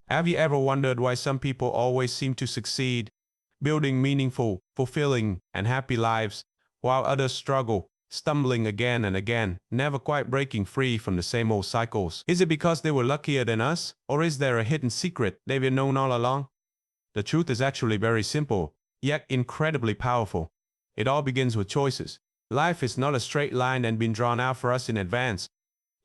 Have you ever wondered why some people always seem to succeed, building meaningful, fulfilling, and happy lives, while others struggle, stumbling again and again, never quite breaking free from the same old cycles? Is it because they were luckier than us, or is there a hidden secret they've known all along? The truth is actually very simple, yet incredibly powerful. It all begins with choices. Life is not a straight line and been drawn out for us in advance.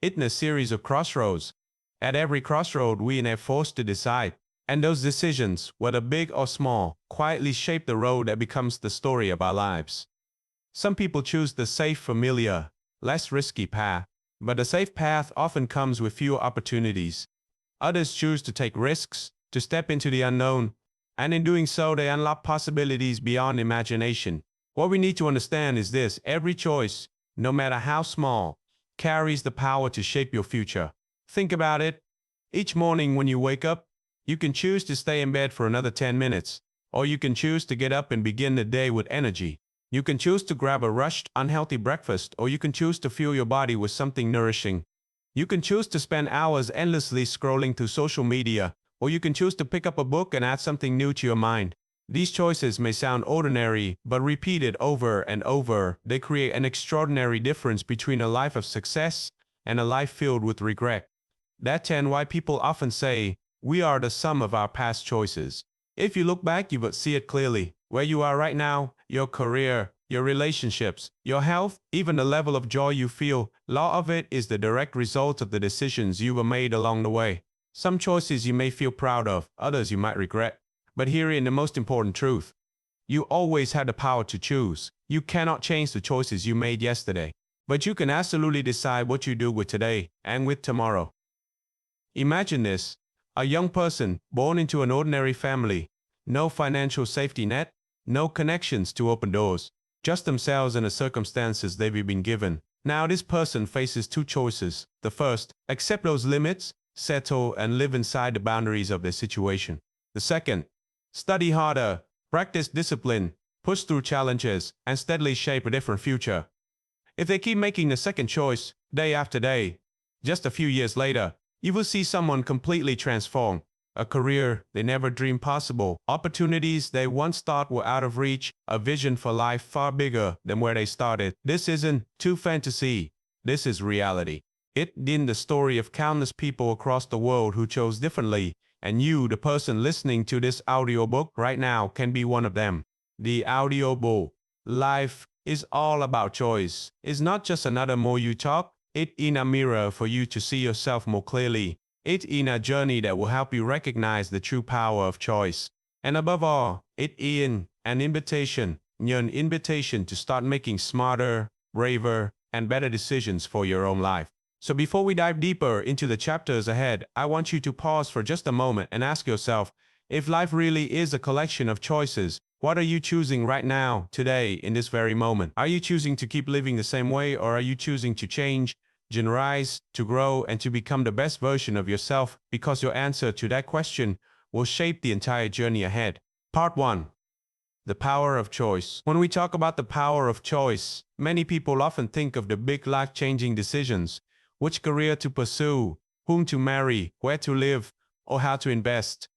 It's a series of crossroads. At every crossroad, we are forced to decide. And those decisions, whether big or small, quietly shape the road that becomes the story of our lives. Some people choose the safe, familiar, less risky path, but the safe path often comes with fewer opportunities. Others choose to take risks, to step into the unknown, and in doing so, they unlock possibilities beyond imagination. What we need to understand is this: every choice, no matter how small, carries the power to shape your future. Think about it. Each morning when you wake up, you can choose to stay in bed for another 10 minutes, or you can choose to get up and begin the day with energy. You can choose to grab a rushed, unhealthy breakfast, or you can choose to fuel your body with something nourishing. You can choose to spend hours endlessly scrolling through social media, or you can choose to pick up a book and add something new to your mind. These choices may sound ordinary, but repeated over and over, they create an extraordinary difference between a life of success and a life filled with regret. That's why people often say, we are the sum of our past choices. If you look back, you would see it clearly. Where you are right now, your career, your relationships, your health, even the level of joy you feel, a lot of it is the direct result of the decisions you were made along the way. Some choices you may feel proud of, others you might regret. But herein the most important truth: you always had the power to choose. You cannot change the choices you made yesterday, but you can absolutely decide what you do with today and with tomorrow. Imagine this: a young person born into an ordinary family, no financial safety net, no connections to open doors, just themselves and the circumstances they've been given. Now this person faces two choices. The first, accept those limits, settle and live inside the boundaries of their situation. The second, study harder, practice discipline, push through challenges, and steadily shape a different future. If they keep making the second choice, day after day, just a few years later, you will see someone completely transformed. A career they never dreamed possible, opportunities they once thought were out of reach, a vision for life far bigger than where they started. This isn't too fantasy, this is reality. It's in the story of countless people across the world who chose differently, and you, the person listening to this audiobook right now, can be one of them. The audiobook. Life is all about choice. It's not just another more you talk, it's in a mirror for you to see yourself more clearly. It's in a journey that will help you recognize the true power of choice. And above all, it's in an invitation to start making smarter, braver, and better decisions for your own life. So before we dive deeper into the chapters ahead, I want you to pause for just a moment and ask yourself, if life really is a collection of choices, what are you choosing right now, today, in this very moment? Are you choosing to keep living the same way, or are you choosing to change, to rise, to grow, and to become the best version of yourself? Because your answer to that question will shape the entire journey ahead. Part 1. The power of choice. When we talk about the power of choice, many people often think of the big life-changing decisions: which career to pursue, whom to marry, where to live, or how to invest.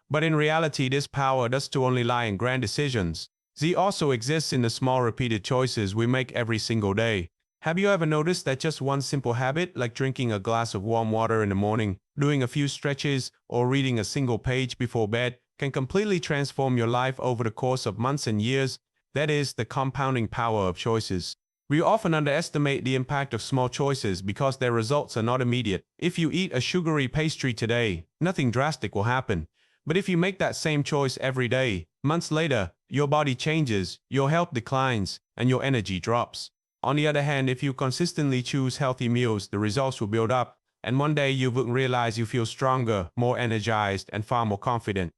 But in reality, this power does not only lie in grand decisions. It also exists in the small repeated choices we make every single day. Have you ever noticed that just one simple habit, like drinking a glass of warm water in the morning, doing a few stretches, or reading a single page before bed, can completely transform your life over the course of months and years? That is the compounding power of choices. We often underestimate the impact of small choices because their results are not immediate. If you eat a sugary pastry today, nothing drastic will happen. But if you make that same choice every day, months later, your body changes, your health declines, and your energy drops. On the other hand, if you consistently choose healthy meals, the results will build up, and one day you will realize you feel stronger, more energized, and far more confident.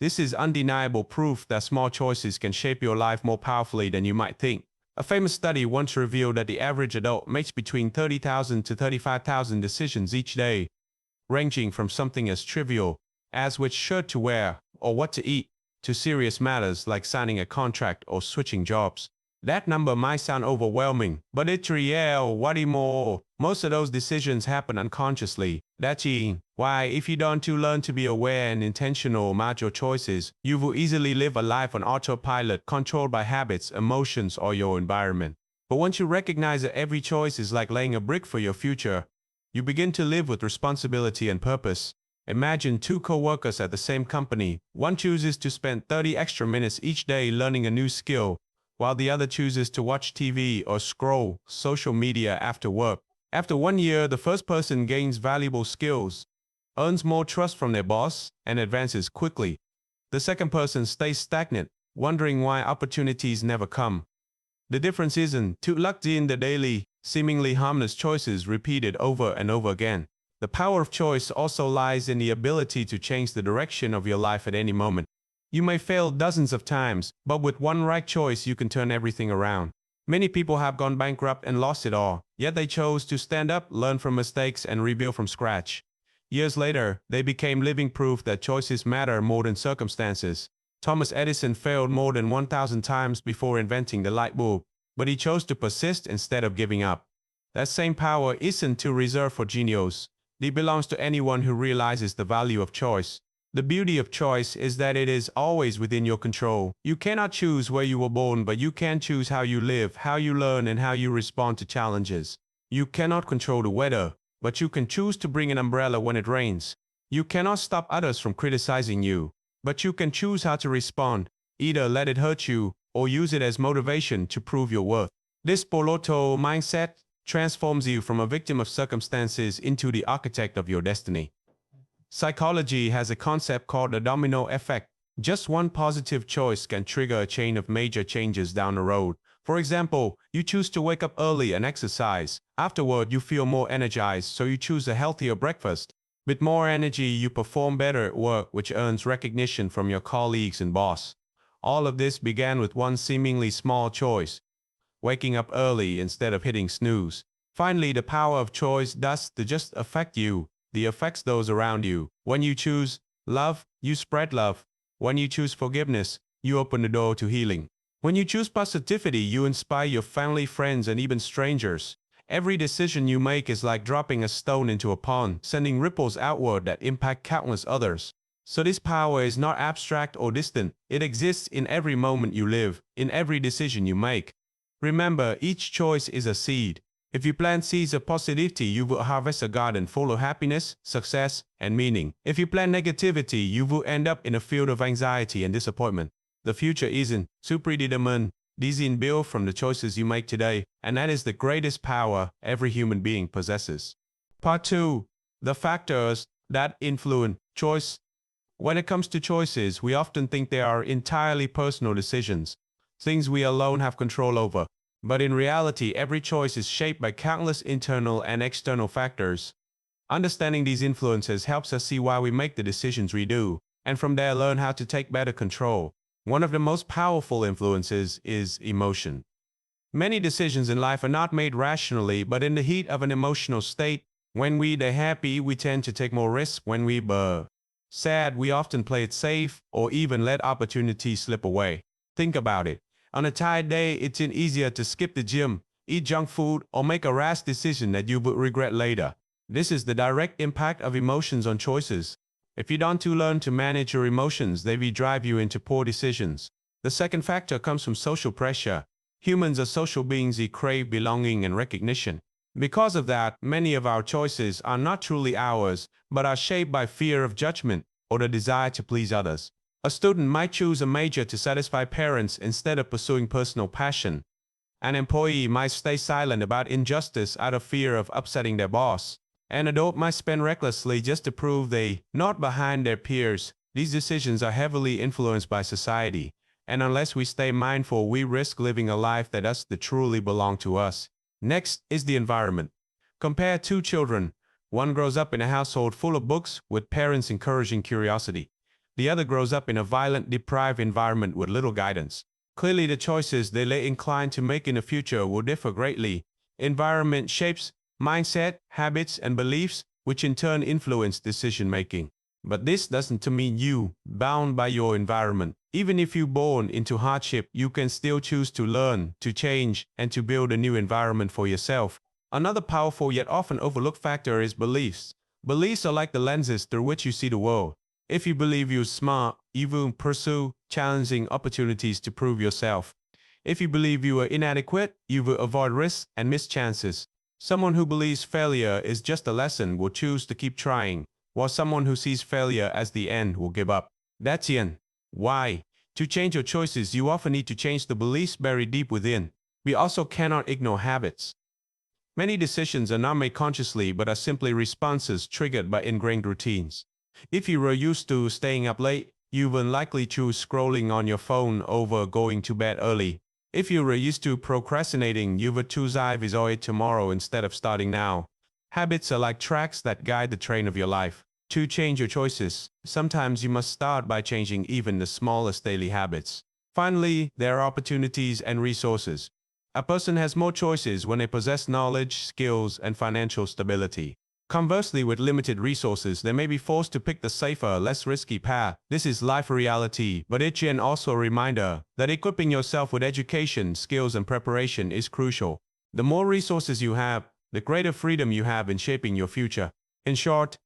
This is undeniable proof that small choices can shape your life more powerfully than you might think. A famous study once revealed that the average adult makes between 30,000 to 35,000 decisions each day, ranging from something as trivial as which shirt to wear or what to eat, to serious matters like signing a contract or switching jobs. That number might sound overwhelming, but it's real. What more? Most of those decisions happen unconsciously. That's why if you don't learn to be aware and intentional about your choices, you will easily live a life on autopilot, controlled by habits, emotions, or your environment. But once you recognize that every choice is like laying a brick for your future, you begin to live with responsibility and purpose. Imagine two co-workers at the same company. One chooses to spend 30 extra minutes each day learning a new skill, while the other chooses to watch TV or scroll social media after work. After 1 year, the first person gains valuable skills, earns more trust from their boss, and advances quickly. The second person stays stagnant, wondering why opportunities never come. The difference isn't too locked in the daily, seemingly harmless choices repeated over and over again. The power of choice also lies in the ability to change the direction of your life at any moment. You may fail dozens of times, but with one right choice you can turn everything around. Many people have gone bankrupt and lost it all, yet they chose to stand up, learn from mistakes, and rebuild from scratch. Years later, they became living proof that choices matter more than circumstances. Thomas Edison failed more than 1,000 times before inventing the light bulb, but he chose to persist instead of giving up. That same power isn't reserved for genius. It belongs to anyone who realizes the value of choice. The beauty of choice is that it is always within your control. You cannot choose where you were born, but you can choose how you live, how you learn, and how you respond to challenges. You cannot control the weather, but you can choose to bring an umbrella when it rains. You cannot stop others from criticizing you, but you can choose how to respond. Either let it hurt you, or use it as motivation to prove your worth. This Poloto mindset transforms you from a victim of circumstances into the architect of your destiny. Psychology has a concept called the domino effect. Just one positive choice can trigger a chain of major changes down the road. For example, you choose to wake up early and exercise. Afterward, you feel more energized, so you choose a healthier breakfast. With more energy, you perform better at work, which earns recognition from your colleagues and boss. All of this began with one seemingly small choice: waking up early instead of hitting snooze. Finally, the power of choice doesn't just affect you, it affects those around you. When you choose love, you spread love. When you choose forgiveness, you open the door to healing. When you choose positivity, you inspire your family, friends, and even strangers. Every decision you make is like dropping a stone into a pond, sending ripples outward that impact countless others. So this power is not abstract or distant. It exists in every moment you live, in every decision you make. Remember, each choice is a seed. If you plant seeds of positivity, you will harvest a garden full of happiness, success, and meaning. If you plant negativity, you will end up in a field of anxiety and disappointment. The future isn't predetermined. It is built from the choices you make today, and that is the greatest power every human being possesses. Part 2. The factors that influence choice. When it comes to choices, we often think they are entirely personal decisions, things we alone have control over. But in reality, every choice is shaped by countless internal and external factors. Understanding these influences helps us see why we make the decisions we do, and from there learn how to take better control. One of the most powerful influences is emotion. Many decisions in life are not made rationally, but in the heat of an emotional state. When we're happy, we tend to take more risks. When we're sad, we often play it safe or even let opportunities slip away. Think about it. On a tired day, it's easier to skip the gym, eat junk food, or make a rash decision that you would regret later. This is the direct impact of emotions on choices. If you don't learn to manage your emotions, they will drive you into poor decisions. The second factor comes from social pressure. Humans are social beings who crave belonging and recognition. Because of that, many of our choices are not truly ours, but are shaped by fear of judgment or the desire to please others. A student might choose a major to satisfy parents instead of pursuing personal passion. An employee might stay silent about injustice out of fear of upsetting their boss. An adult might spend recklessly just to prove they're not behind their peers. These decisions are heavily influenced by society, and unless we stay mindful, we risk living a life that doesn't truly belong to us. Next is the environment. Compare two children. One grows up in a household full of books with parents encouraging curiosity. The other grows up in a violent, deprived environment with little guidance. Clearly, the choices they lay inclined to make in the future will differ greatly. Environment shapes mindset, habits, and beliefs, which in turn influence decision-making. But this doesn't mean you bound by your environment. Even if you're born into hardship, you can still choose to learn, to change, and to build a new environment for yourself. Another powerful yet often overlooked factor is beliefs. Beliefs are like the lenses through which you see the world. If you believe you're smart, you will pursue challenging opportunities to prove yourself. If you believe you are inadequate, you will avoid risks and miss chances. Someone who believes failure is just a lesson will choose to keep trying, while someone who sees failure as the end will give up. That's Ian. Why? To change your choices, you often need to change the beliefs buried deep within. We also cannot ignore habits. Many decisions are not made consciously but are simply responses triggered by ingrained routines. If you were used to staying up late, you will likely choose scrolling on your phone over going to bed early. If you were used to procrastinating, you would choose I will it tomorrow instead of starting now. Habits are like tracks that guide the train of your life. To change your choices, sometimes you must start by changing even the smallest daily habits. Finally, there are opportunities and resources. A person has more choices when they possess knowledge, skills, and financial stability. Conversely, with limited resources, they may be forced to pick the safer, less risky path. This is life reality, but it's also a reminder that equipping yourself with education, skills, and preparation is crucial. The more resources you have, the greater freedom you have in shaping your future. In short,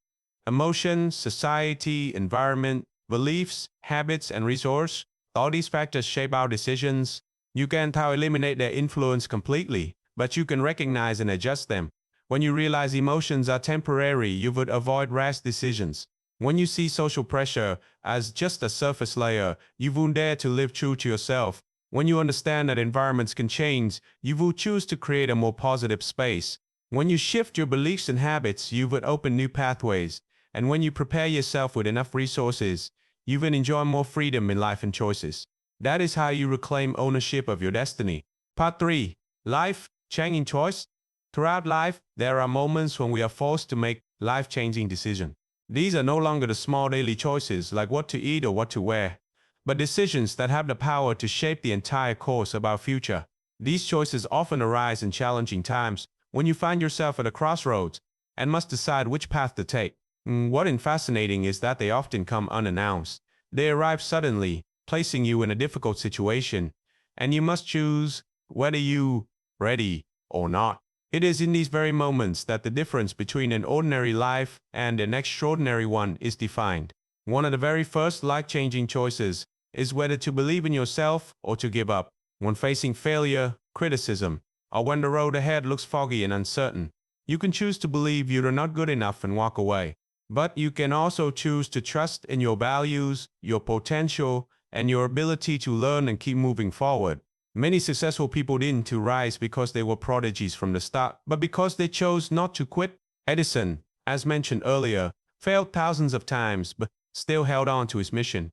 emotions, society, environment, beliefs, habits, and resource, all these factors shape our decisions. You can't eliminate their influence completely, but you can recognize and adjust them. When you realize emotions are temporary, you would avoid rash decisions. When you see social pressure as just a surface layer, you won't dare to live true to yourself. When you understand that environments can change, you will choose to create a more positive space. When you shift your beliefs and habits, you would open new pathways. And when you prepare yourself with enough resources, you will enjoy more freedom in life and choices. That is how you reclaim ownership of your destiny. Part 3. Life changing choice. Throughout life, there are moments when we are forced to make life-changing decisions. These are no longer the small daily choices like what to eat or what to wear, but decisions that have the power to shape the entire course of our future. These choices often arise in challenging times when you find yourself at a crossroads and must decide which path to take. What is fascinating is that they often come unannounced. They arrive suddenly, placing you in a difficult situation, and you must choose whether you're ready or not. It is in these very moments that the difference between an ordinary life and an extraordinary one is defined. One of the very first life-changing choices is whether to believe in yourself or to give up. When facing failure, criticism, or when the road ahead looks foggy and uncertain, you can choose to believe you are not good enough and walk away. But you can also choose to trust in your values, your potential, and your ability to learn and keep moving forward. Many successful people didn't rise because they were prodigies from the start, but because they chose not to quit. Edison, as mentioned earlier, failed thousands of times but still held on to his mission.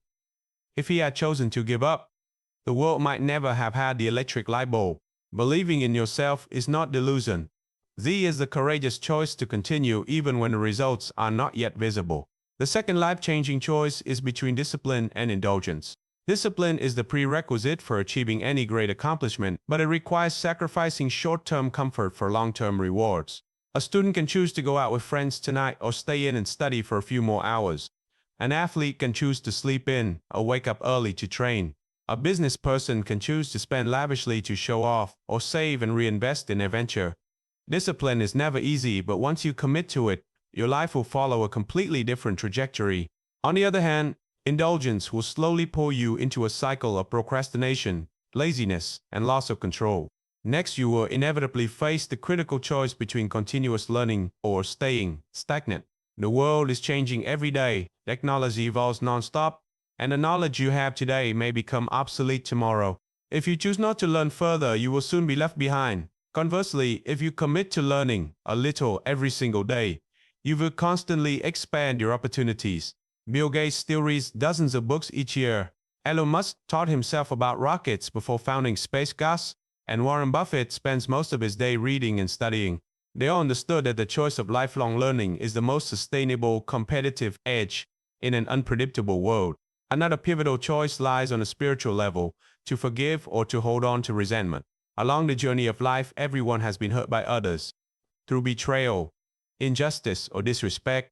If he had chosen to give up, the world might never have had the electric light bulb. Believing in yourself is not delusion. Z is the courageous choice to continue even when the results are not yet visible. The second life-changing choice is between discipline and indulgence. Discipline is the prerequisite for achieving any great accomplishment, but it requires sacrificing short-term comfort for long-term rewards. A student can choose to go out with friends tonight or stay in and study for a few more hours. An athlete can choose to sleep in or wake up early to train. A business person can choose to spend lavishly to show off or save and reinvest in a venture. Discipline is never easy, but once you commit to it, your life will follow a completely different trajectory. On the other hand, indulgence will slowly pull you into a cycle of procrastination, laziness, and loss of control. Next, you will inevitably face the critical choice between continuous learning or staying stagnant. The world is changing every day, technology evolves non-stop, and the knowledge you have today may become obsolete tomorrow. If you choose not to learn further, you will soon be left behind. Conversely, if you commit to learning a little every single day, you will constantly expand your opportunities. Bill Gates still reads dozens of books each year. Elon Musk taught himself about rockets before founding SpaceX, and Warren Buffett spends most of his day reading and studying. They all understood that the choice of lifelong learning is the most sustainable competitive edge in an unpredictable world. Another pivotal choice lies on a spiritual level, to forgive or to hold on to resentment. Along the journey of life, everyone has been hurt by others, through betrayal, injustice, or disrespect.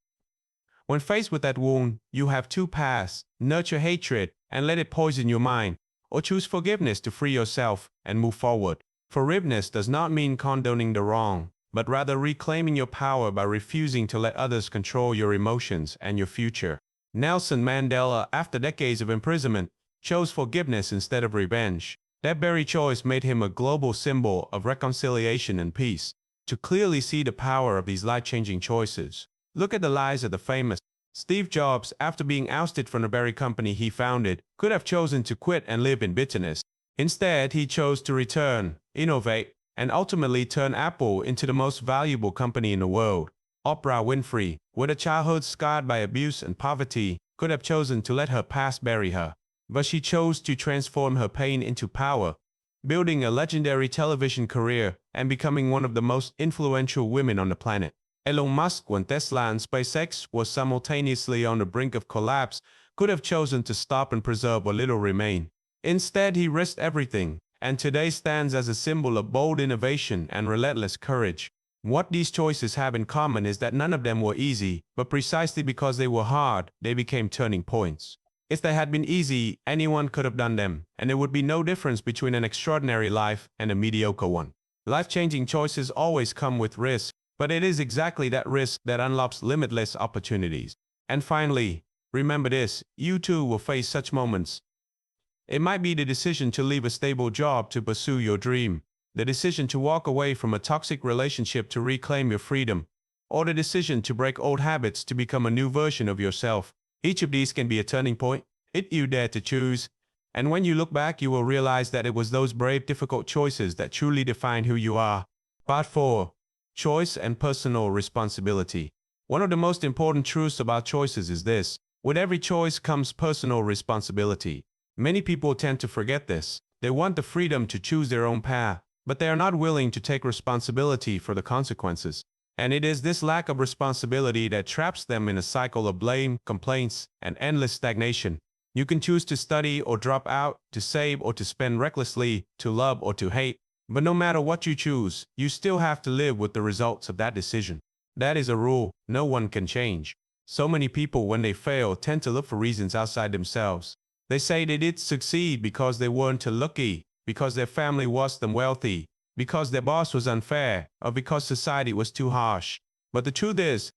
When faced with that wound, you have two paths: nurture hatred and let it poison your mind, or choose forgiveness to free yourself and move forward. Forgiveness does not mean condoning the wrong, but rather reclaiming your power by refusing to let others control your emotions and your future. Nelson Mandela, after decades of imprisonment, chose forgiveness instead of revenge. That very choice made him a global symbol of reconciliation and peace. To clearly see the power of these life-changing choices, look at the lives of the famous. Steve Jobs, after being ousted from the very company he founded, could have chosen to quit and live in bitterness. Instead, he chose to return, innovate, and ultimately turn Apple into the most valuable company in the world. Oprah Winfrey, with a childhood scarred by abuse and poverty, could have chosen to let her past bury her. But she chose to transform her pain into power, building a legendary television career and becoming one of the most influential women on the planet. Elon Musk, when Tesla and SpaceX was simultaneously on the brink of collapse, could have chosen to stop and preserve what little remained. Instead, he risked everything, and today stands as a symbol of bold innovation and relentless courage. What these choices have in common is that none of them were easy, but precisely because they were hard, they became turning points. If they had been easy, anyone could have done them, and there would be no difference between an extraordinary life and a mediocre one. Life-changing choices always come with risk, but it is exactly that risk that unlocks limitless opportunities. And finally, remember this: you too will face such moments. It might be the decision to leave a stable job to pursue your dream, the decision to walk away from a toxic relationship to reclaim your freedom, or the decision to break old habits to become a new version of yourself. Each of these can be a turning point if you dare to choose. And when you look back, you will realize that it was those brave, difficult choices that truly define who you are. Part 4. Choice and personal responsibility. One of the most important truths about choices is this: with every choice comes personal responsibility. Many people tend to forget this. They want the freedom to choose their own path, but they are not willing to take responsibility for the consequences. And it is this lack of responsibility that traps them in a cycle of blame, complaints, and endless stagnation. You can choose to study or drop out, to save or to spend recklessly, to love or to hate. But no matter what you choose, you still have to live with the results of that decision. That is a rule no one can change. So many people, when they fail, tend to look for reasons outside themselves. They say they did succeed because they weren't too lucky, because their family wasn't wealthy, because their boss was unfair, or because society was too harsh. But the truth is,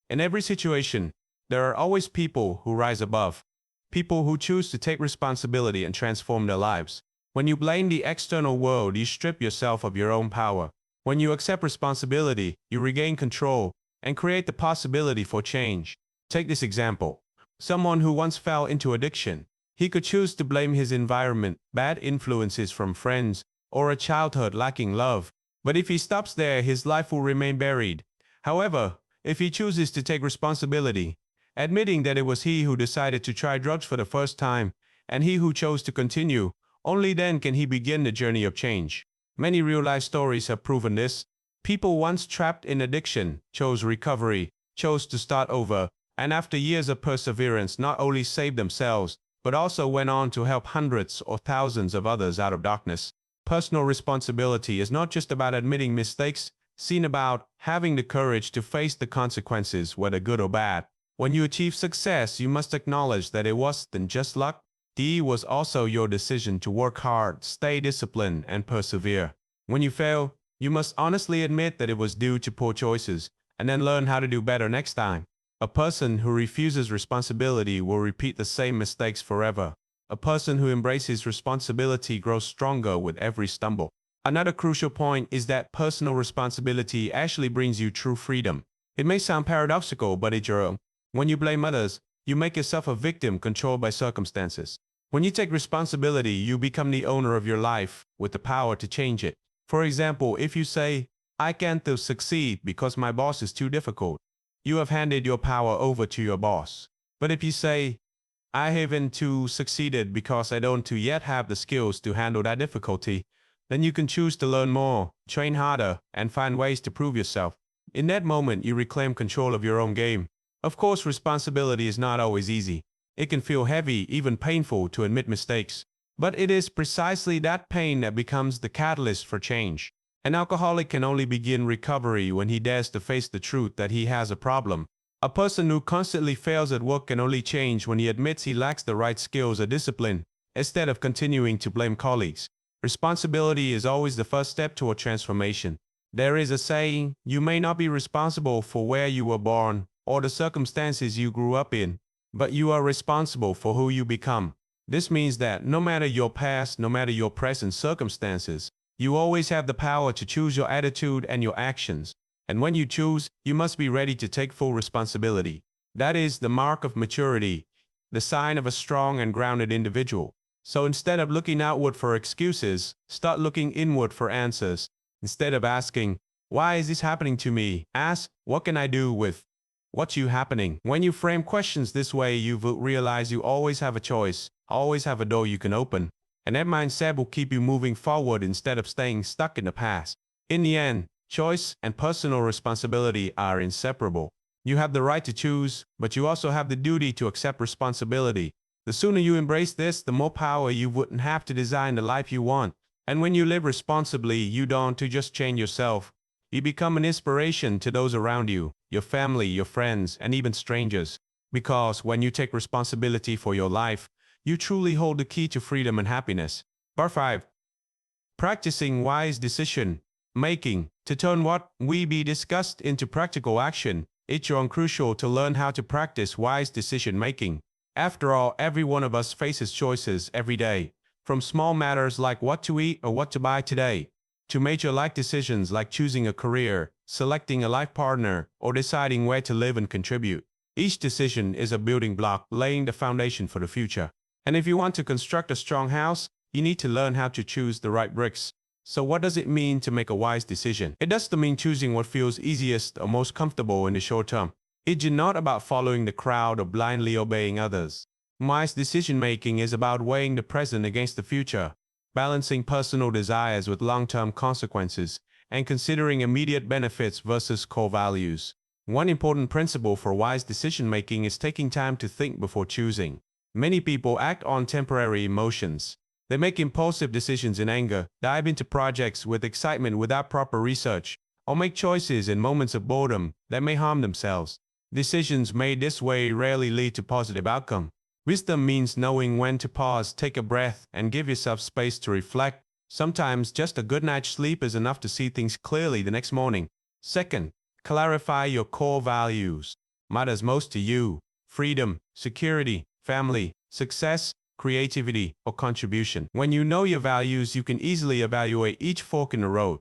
in every situation, there are always people who rise above. People who choose to take responsibility and transform their lives. When you blame the external world, you strip yourself of your own power. When you accept responsibility, you regain control and create the possibility for change. Take this example. Someone who once fell into addiction. He could choose to blame his environment, bad influences from friends, or a childhood lacking love. But if he stops there, his life will remain buried. However, if he chooses to take responsibility, admitting that it was he who decided to try drugs for the first time, and he who chose to continue, only then can he begin the journey of change. Many real-life stories have proven this. People once trapped in addiction chose recovery, chose to start over, and after years of perseverance not only saved themselves, but also went on to help hundreds or thousands of others out of darkness. Personal responsibility is not just about admitting mistakes, it's about having the courage to face the consequences, whether good or bad. When you achieve success, you must acknowledge that it wasn't just luck. It was also your decision to work hard, stay disciplined, and persevere. When you fail, you must honestly admit that it was due to poor choices, and then learn how to do better next time. A person who refuses responsibility will repeat the same mistakes forever. A person who embraces responsibility grows stronger with every stumble. Another crucial point is that personal responsibility actually brings you true freedom. It may sound paradoxical, but it's your own. When you blame others, you make yourself a victim controlled by circumstances. When you take responsibility, you become the owner of your life with the power to change it. For example, if you say, "I can't succeed because my boss is too difficult," you have handed your power over to your boss. But if you say, "I haven't succeeded because I don't yet have the skills to handle that difficulty," then you can choose to learn more, train harder, and find ways to prove yourself. In that moment, you reclaim control of your own game. Of course, responsibility is not always easy. It can feel heavy, even painful, to admit mistakes. But it is precisely that pain that becomes the catalyst for change. An alcoholic can only begin recovery when he dares to face the truth that he has a problem. A person who constantly fails at work can only change when he admits he lacks the right skills or discipline, instead of continuing to blame colleagues. Responsibility is always the first step toward transformation. There is a saying, you may not be responsible for where you were born or the circumstances you grew up in, but you are responsible for who you become. This means that no matter your past, no matter your present circumstances, you always have the power to choose your attitude and your actions. And when you choose, you must be ready to take full responsibility. That is the mark of maturity, the sign of a strong and grounded individual. So instead of looking outward for excuses, start looking inward for answers. Instead of asking, why is this happening to me? Ask, what can I do with what's happening? When you frame questions this way, you will realize you always have a choice, always have a door you can open. And that mindset will keep you moving forward instead of staying stuck in the past. In the end, choice and personal responsibility are inseparable. You have the right to choose, but you also have the duty to accept responsibility. The sooner you embrace this, the more power you wouldn't have to design the life you want. And when you live responsibly, you don't just change yourself. You become an inspiration to those around you, your family, your friends, and even strangers. Because when you take responsibility for your life, you truly hold the key to freedom and happiness. Part 5. Practicing wise decision making. To turn what we be discussed into practical action, it's crucial to learn how to practice wise decision making. After all, every one of us faces choices every day, from small matters like what to eat or what to buy today, to major life decisions like choosing a career, selecting a life partner, or deciding where to live and contribute. Each decision is a building block, laying the foundation for the future. And if you want to construct a strong house, you need to learn how to choose the right bricks. So what does it mean to make a wise decision? It doesn't mean choosing what feels easiest or most comfortable in the short term. It's not about following the crowd or blindly obeying others. Wise decision-making is about weighing the present against the future, balancing personal desires with long-term consequences, and considering immediate benefits versus core values. One important principle for wise decision-making is taking time to think before choosing. Many people act on temporary emotions. They make impulsive decisions in anger, dive into projects with excitement without proper research, or make choices in moments of boredom that may harm themselves. Decisions made this way rarely lead to positive outcome. Wisdom means knowing when to pause, take a breath, and give yourself space to reflect. Sometimes just a good night's sleep is enough to see things clearly the next morning. Second, clarify your core values. Matters most to you: freedom, security, family, success, creativity, or contribution. When you know your values, you can easily evaluate each fork in the road.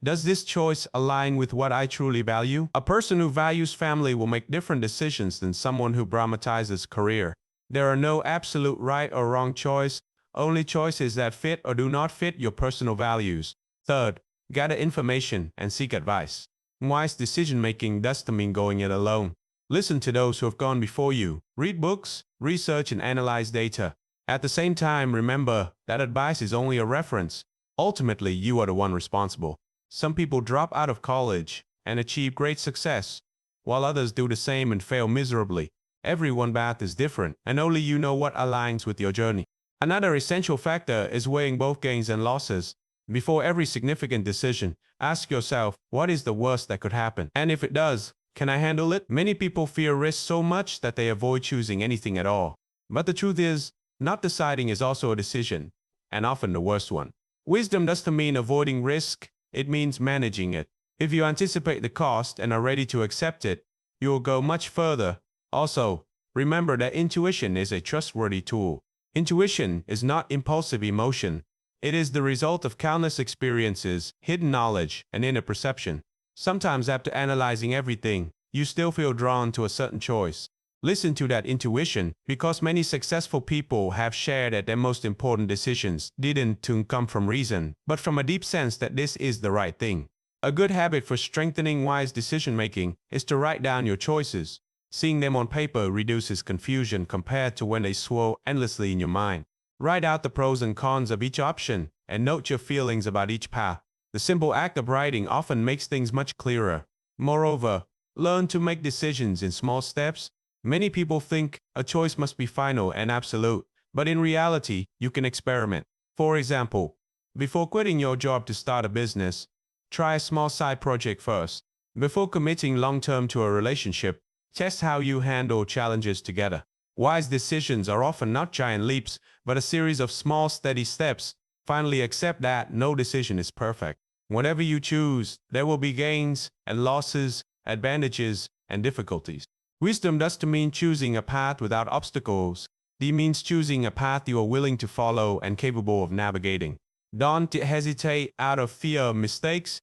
Does this choice align with what I truly value? A person who values family will make different decisions than someone who dramatizes career. There are no absolute right or wrong choice, only choices that fit or do not fit your personal values. Third, gather information and seek advice. Wise decision-making doesn't mean going it alone. Listen to those who have gone before you. Read books, research, and analyze data. At the same time, remember that advice is only a reference. Ultimately, you are the one responsible. Some people drop out of college and achieve great success, while others do the same and fail miserably. Everyone's path is different, and only you know what aligns with your journey. Another essential factor is weighing both gains and losses. Before every significant decision, ask yourself, what is the worst that could happen? And if it does, can I handle it? Many people fear risk so much that they avoid choosing anything at all. But the truth is, not deciding is also a decision, and often the worst one. Wisdom doesn't mean avoiding risk, it means managing it. If you anticipate the cost and are ready to accept it, you will go much further. Also, remember that intuition is a trustworthy tool. Intuition is not impulsive emotion. It is the result of countless experiences, hidden knowledge, and inner perception. Sometimes after analyzing everything, you still feel drawn to a certain choice. Listen to that intuition, because many successful people have shared that their most important decisions didn't come from reason, but from a deep sense that this is the right thing. A good habit for strengthening wise decision-making is to write down your choices. Seeing them on paper reduces confusion compared to when they swirl endlessly in your mind. Write out the pros and cons of each option and note your feelings about each path. The simple act of writing often makes things much clearer. Moreover, learn to make decisions in small steps. Many people think a choice must be final and absolute, but in reality, you can experiment. For example, before quitting your job to start a business, try a small side project first. Before committing long-term to a relationship, Test how you handle challenges together. Wise decisions are often not giant leaps, but a series of small, steady steps. Finally, accept that no decision is perfect. Whatever you choose, there will be gains and losses, advantages and difficulties. Wisdom doesn't mean choosing a path without obstacles. It means choosing a path you are willing to follow and capable of navigating. Don't hesitate out of fear of mistakes,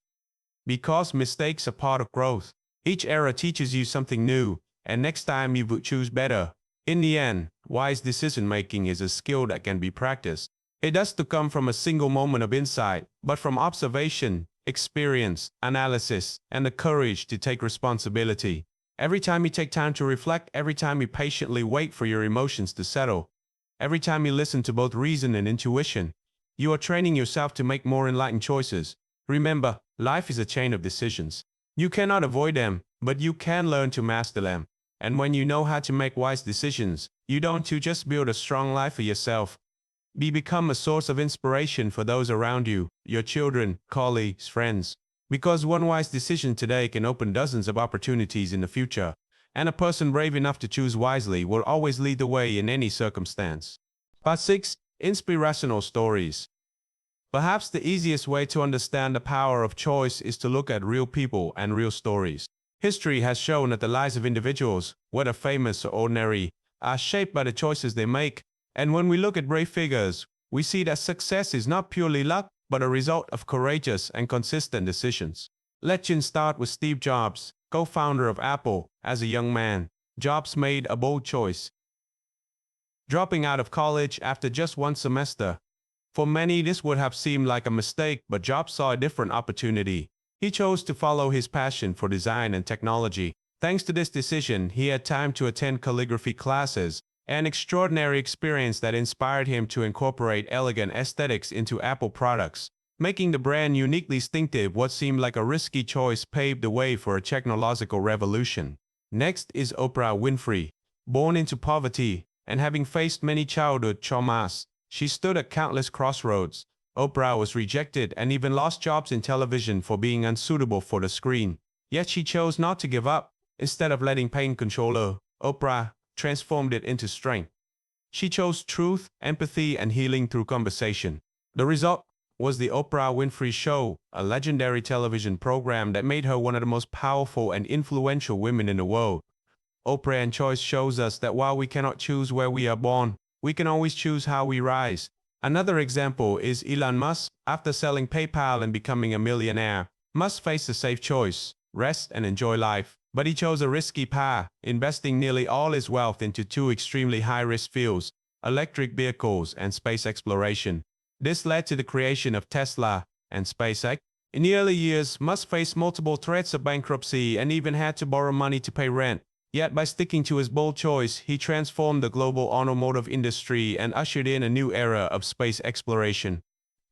because mistakes are part of growth. Each error teaches you something new, and next time you will choose better. In the end, wise decision-making is a skill that can be practiced. It doesn't come from a single moment of insight, but from observation, experience, analysis, and the courage to take responsibility. Every time you take time to reflect, every time you patiently wait for your emotions to settle, every time you listen to both reason and intuition, you are training yourself to make more enlightened choices. Remember, life is a chain of decisions. You cannot avoid them, but you can learn to master them. And when you know how to make wise decisions, you don't just build a strong life for yourself. You become a source of inspiration for those around you, your children, colleagues, friends. Because one wise decision today can open dozens of opportunities in the future, and a person brave enough to choose wisely will always lead the way in any circumstance. Part 6. Inspirational stories. Perhaps the easiest way to understand the power of choice is to look at real people and real stories. History has shown that the lives of individuals, whether famous or ordinary, are shaped by the choices they make. And when we look at brave figures, we see that success is not purely luck, but a result of courageous and consistent decisions. Let's start with Steve Jobs, co-founder of Apple. As a young man, Jobs made a bold choice, dropping out of college after just one semester. For many, this would have seemed like a mistake, but Jobs saw a different opportunity. He chose to follow his passion for design and technology. Thanks to this decision, he had time to attend calligraphy classes, an extraordinary experience that inspired him to incorporate elegant aesthetics into Apple products. Making the brand uniquely distinctive, what seemed like a risky choice paved the way for a technological revolution. Next is Oprah Winfrey. Born into poverty and having faced many childhood traumas, she stood at countless crossroads. Oprah was rejected and even lost jobs in television for being unsuitable for the screen. Yet she chose not to give up. Instead of letting pain control her, Oprah transformed it into strength. She chose truth, empathy, and healing through conversation. The result was the Oprah Winfrey Show, a legendary television program that made her one of the most powerful and influential women in the world. Oprah and Choice shows us that while we cannot choose where we are born, we can always choose how we rise. Another example is Elon Musk. After selling PayPal and becoming a millionaire, Musk faced a safe choice: rest and enjoy life. But he chose a risky path, investing nearly all his wealth into two extremely high-risk fields: electric vehicles and space exploration. This led to the creation of Tesla and SpaceX. In the early years, Musk faced multiple threats of bankruptcy and even had to borrow money to pay rent. Yet by sticking to his bold choice, he transformed the global automotive industry and ushered in a new era of space exploration.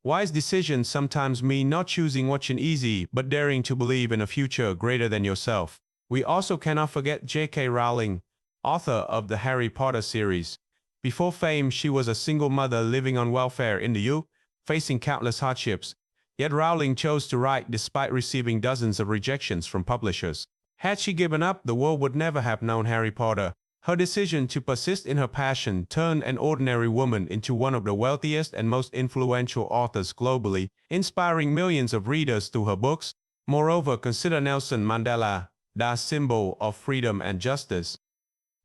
Wise decisions sometimes mean not choosing what's easy, but daring to believe in a future greater than yourself. We also cannot forget J.K. Rowling, author of the Harry Potter series. Before fame, she was a single mother living on welfare in the U.S., facing countless hardships. Yet Rowling chose to write despite receiving dozens of rejections from publishers. Had she given up, the world would never have known Harry Potter. Her decision to persist in her passion turned an ordinary woman into one of the wealthiest and most influential authors globally, inspiring millions of readers through her books. Moreover, consider Nelson Mandela, the symbol of freedom and justice.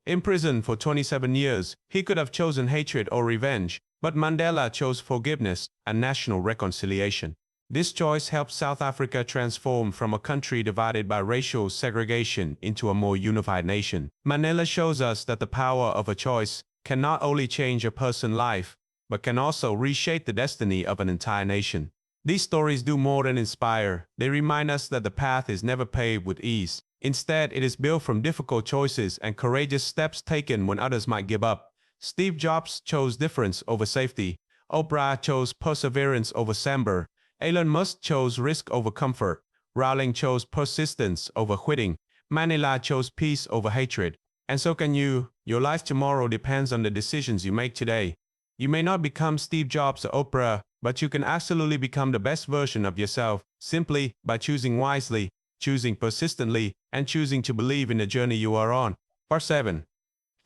Imprisoned for 27 years, he could have chosen hatred or revenge, but Mandela chose forgiveness and national reconciliation. This choice helped South Africa transform from a country divided by racial segregation into a more unified nation. Mandela shows us that the power of a choice can not only change a person's life, but can also reshape the destiny of an entire nation. These stories do more than inspire. They remind us that the path is never paved with ease. Instead, it is built from difficult choices and courageous steps taken when others might give up. Steve Jobs chose difference over safety. Oprah chose perseverance over slumber. Elon Musk chose risk over comfort. Rowling chose persistence over quitting. Mandela chose peace over hatred. And so can you. Your life tomorrow depends on the decisions you make today. You may not become Steve Jobs or Oprah, but you can absolutely become the best version of yourself, simply by choosing wisely. choosing persistently, and choosing to believe in the journey you are on. Part 7.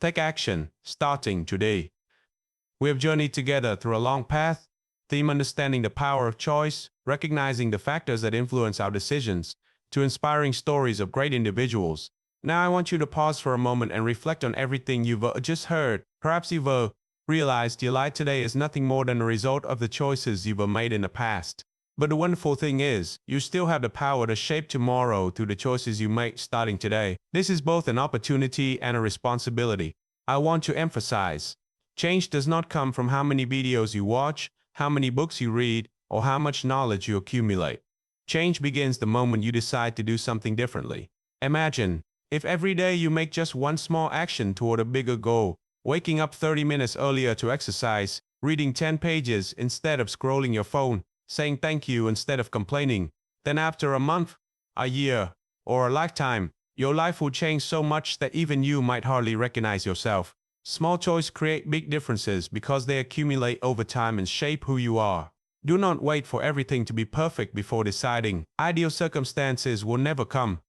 Take action, starting today. We have journeyed together through a long path, theme understanding the power of choice, recognizing the factors that influence our decisions, to inspiring stories of great individuals. Now I want you to pause for a moment and reflect on everything you've just heard. Perhaps you've realized your life today is nothing more than a result of the choices you've made in the past. But the wonderful thing is, you still have the power to shape tomorrow through the choices you make starting today. This is both an opportunity and a responsibility. I want to emphasize, change does not come from how many videos you watch, how many books you read, or how much knowledge you accumulate. Change begins the moment you decide to do something differently. Imagine, if every day you make just one small action toward a bigger goal, waking up 30 minutes earlier to exercise, reading 10 pages instead of scrolling your phone, saying thank you instead of complaining, then after a month, a year, or a lifetime, your life will change so much that even you might hardly recognize yourself. Small choices create big differences because they accumulate over time and shape who you are. Do not wait for everything to be perfect before deciding. Ideal circumstances will never come.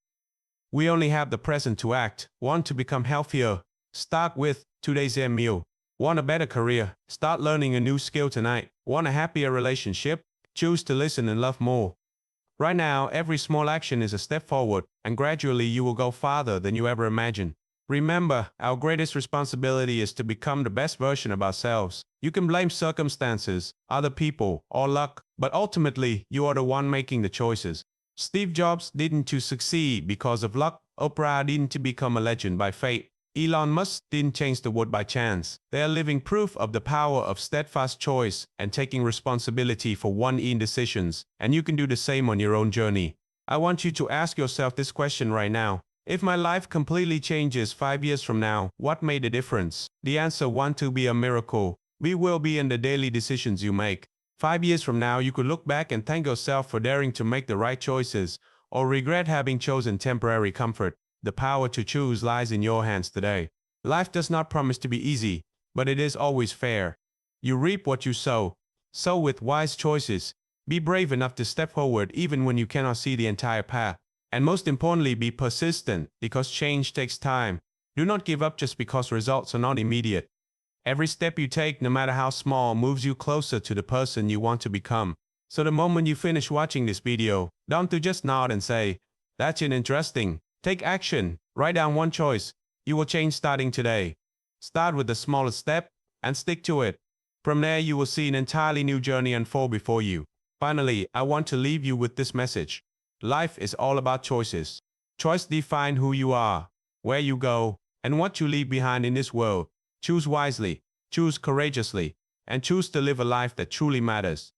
We only have the present to act. Want to become healthier? Start with today's meal. Want a better career? Start learning a new skill tonight. Want a happier relationship? Choose to listen and love more. Right now, every small action is a step forward, and gradually you will go farther than you ever imagined. Remember, our greatest responsibility is to become the best version of ourselves. You can blame circumstances, other people, or luck, but ultimately, you are the one making the choices. Steve Jobs didn't succeed because of luck. Oprah didn't become a legend by fate. Elon Musk didn't change the world by chance. They are living proof of the power of steadfast choice and taking responsibility for one's decisions, and you can do the same on your own journey. I want you to ask yourself this question right now. If my life completely changes 5 years from now, what made the difference? The answer want to be a miracle. We will be in the daily decisions you make. 5 years from now, you could look back and thank yourself for daring to make the right choices, or regret having chosen temporary comfort. The power to choose lies in your hands today. Life does not promise to be easy, but it is always fair. You reap what you sow. Sow with wise choices. Be brave enough to step forward even when you cannot see the entire path. And most importantly, be persistent, because change takes time. Do not give up just because results are not immediate. Every step you take, no matter how small, moves you closer to the person you want to become. So the moment you finish watching this video, don't just nod and say, "That's interesting." Take action. Write down one choice you will change starting today. Start with the smallest step and stick to it. From there, you will see an entirely new journey unfold before you. Finally, I want to leave you with this message. Life is all about choices. Choice define who you are, where you go, and what you leave behind in this world. Choose wisely, choose courageously, and choose to live a life that truly matters.